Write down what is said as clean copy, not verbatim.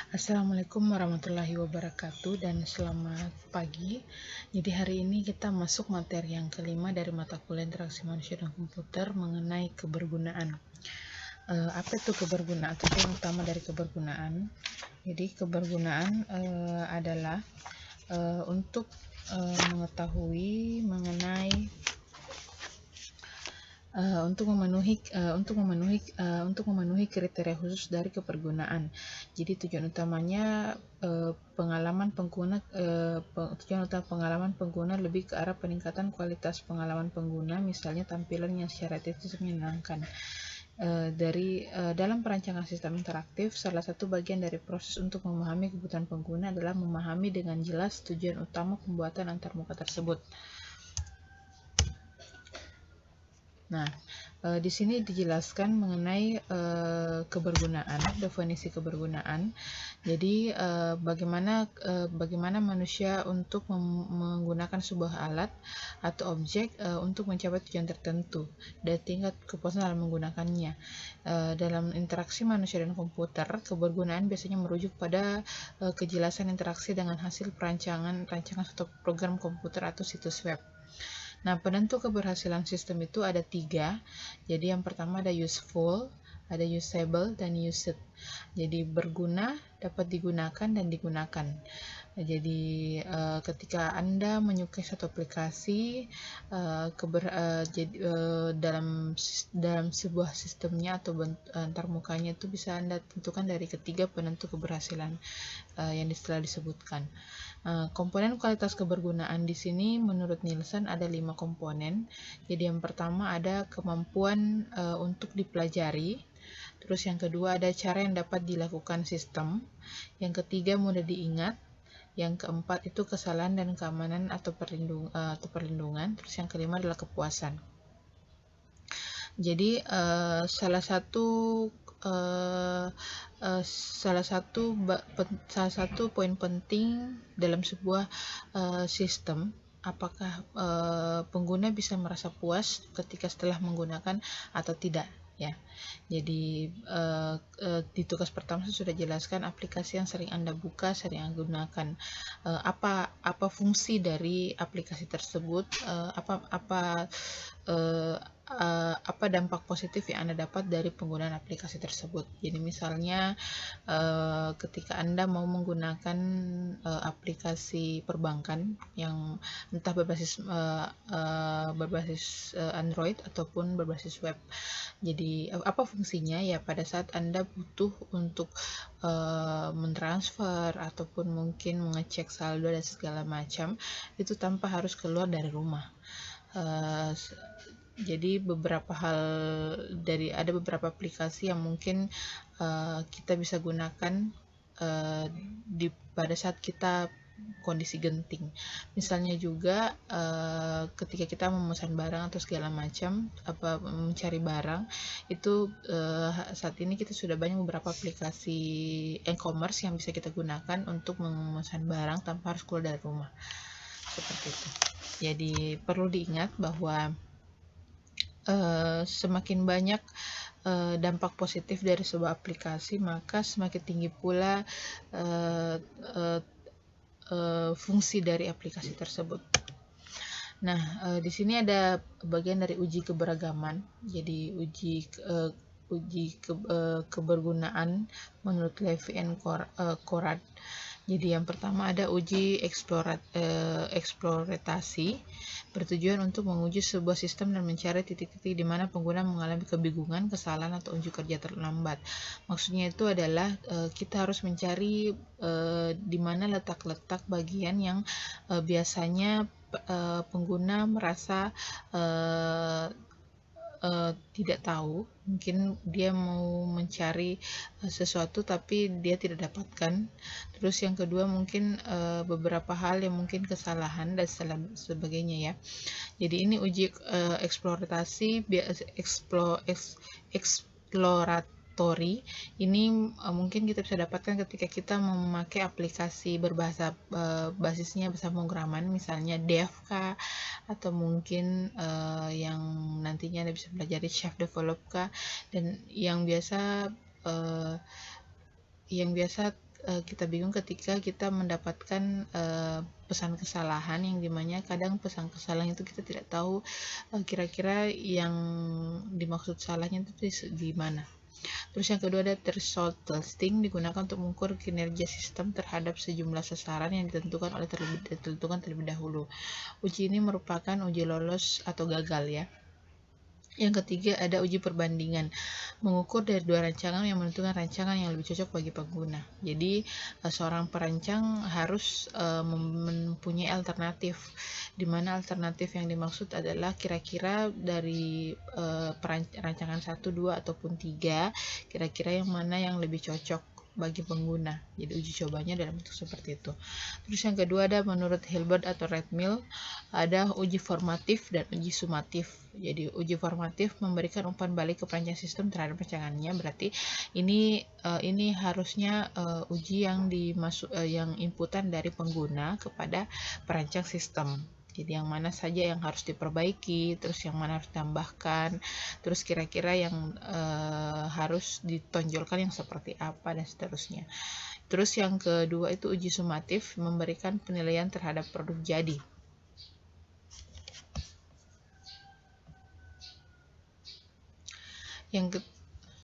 Assalamualaikum warahmatullahi wabarakatuh dan selamat pagi. Jadi hari ini kita masuk materi yang kelima dari mata kuliah interaksi manusia dan komputer mengenai kebergunaan. Apa itu kebergunaan? Tujuan utama dari kebergunaan. Jadi kebergunaan adalah untuk mengetahui mengenai untuk memenuhi kriteria khusus dari kebergunaan. Jadi tujuan utamanya tujuan utama pengalaman pengguna lebih ke arah peningkatan kualitas pengalaman pengguna, misalnya tampilan yang secara estetis menyenangkan. Dalam perancangan sistem interaktif, salah satu bagian dari proses untuk memahami kebutuhan pengguna adalah memahami dengan jelas tujuan utama pembuatan antarmuka tersebut. Nah, di sini dijelaskan mengenai kebergunaan, definisi kebergunaan. Jadi, bagaimana manusia untuk menggunakan sebuah alat atau objek untuk mencapai tujuan tertentu dan tingkat kepuasan dalam menggunakannya. Dalam interaksi manusia dan komputer, kebergunaan biasanya merujuk pada kejelasan interaksi dengan hasil rancangan suatu program komputer atau situs web. Nah, penentu keberhasilan sistem itu ada 3. Jadi yang pertama ada useful, ada usable, dan used. Jadi berguna, dapat digunakan, dan digunakan. Jadi ketika Anda menyukai satu aplikasi dalam sebuah sistemnya atau antarmukanya itu bisa Anda tentukan dari ketiga penentu keberhasilan yang telah disebutkan. Komponen kualitas kebergunaan di sini menurut Nielsen ada 5 komponen. Jadi yang pertama ada kemampuan untuk dipelajari. Terus yang kedua ada cara yang dapat dilakukan sistem. Yang ketiga mudah diingat. Yang keempat itu kesalahan dan keamanan atau perlindungan. Terus yang kelima adalah kepuasan. Jadi salah satu poin penting dalam sebuah sistem, apakah pengguna bisa merasa puas ketika setelah menggunakan atau tidak, ya. Jadi di tugas pertama saya sudah jelaskan aplikasi yang sering Anda buka, sering Anda gunakan, apa fungsi dari aplikasi tersebut, apa dampak positif yang Anda dapat dari penggunaan aplikasi tersebut. Jadi misalnya ketika Anda mau menggunakan aplikasi perbankan yang entah berbasis Android ataupun berbasis web. Jadi apa fungsinya? Ya pada saat Anda butuh untuk mentransfer ataupun mungkin mengecek saldo dan segala macam, itu tanpa harus keluar dari rumah. Jadi ada beberapa aplikasi yang mungkin kita bisa gunakan pada saat kita kondisi genting. Misalnya juga ketika kita memesan barang atau segala macam, mencari barang itu saat ini kita sudah banyak beberapa aplikasi e-commerce yang bisa kita gunakan untuk memesan barang tanpa harus keluar dari rumah. Seperti itu. Jadi perlu diingat bahwa semakin banyak dampak positif dari sebuah aplikasi, maka semakin tinggi pula fungsi dari aplikasi tersebut. Nah, di sini ada bagian dari uji keberagaman. Jadi uji kebergunaan menurut Levy and Corrad. Jadi yang pertama ada uji eksplorasi, bertujuan untuk menguji sebuah sistem dan mencari titik-titik di mana pengguna mengalami kebingungan, kesalahan, atau unjuk kerja terlambat. Maksudnya itu adalah kita harus mencari di mana letak-letak bagian yang biasanya pengguna merasa tidak tahu. Mungkin dia mau mencari sesuatu tapi dia tidak dapatkan. Terus yang kedua mungkin beberapa hal yang mungkin kesalahan dan sebagainya, ya. Jadi ini uji eksplorasi eksploratori. Ini mungkin kita bisa dapatkan ketika kita memakai aplikasi berbahasa basisnya bahasa pemrograman, misalnya Dev atau mungkin yang nantinya Anda bisa belajar di Chef Develop dan yang biasa kita bingung ketika kita mendapatkan pesan kesalahan, yang dimana kadang pesan kesalahan itu kita tidak tahu kira-kira yang dimaksud salahnya itu di mana. Terus yang kedua ada threshold testing, digunakan untuk mengukur kinerja sistem terhadap sejumlah sasaran yang ditentukan terlebih dahulu. Uji ini merupakan uji lolos atau gagal ya. Yang ketiga ada uji perbandingan, mengukur dari dua rancangan yang menentukan rancangan yang lebih cocok bagi pengguna. Jadi seorang perancang harus mempunyai alternatif, di mana alternatif yang dimaksud adalah kira-kira dari rancangan 1, 2, ataupun 3, kira-kira yang mana yang lebih cocok bagi pengguna. Jadi uji cobanya dalam bentuk seperti itu. Terus yang kedua ada menurut Hilbert atau Redmill, ada uji formatif dan uji sumatif. Jadi uji formatif memberikan umpan balik ke perancang sistem terhadap rancangannya. Berarti ini harusnya uji yang yang inputan dari pengguna kepada perancang sistem. Jadi yang mana saja yang harus diperbaiki, terus yang mana harus ditambahkan, terus kira-kira yang harus ditonjolkan yang seperti apa, dan seterusnya. Terus yang kedua itu uji sumatif, memberikan penilaian terhadap produk jadi. Yang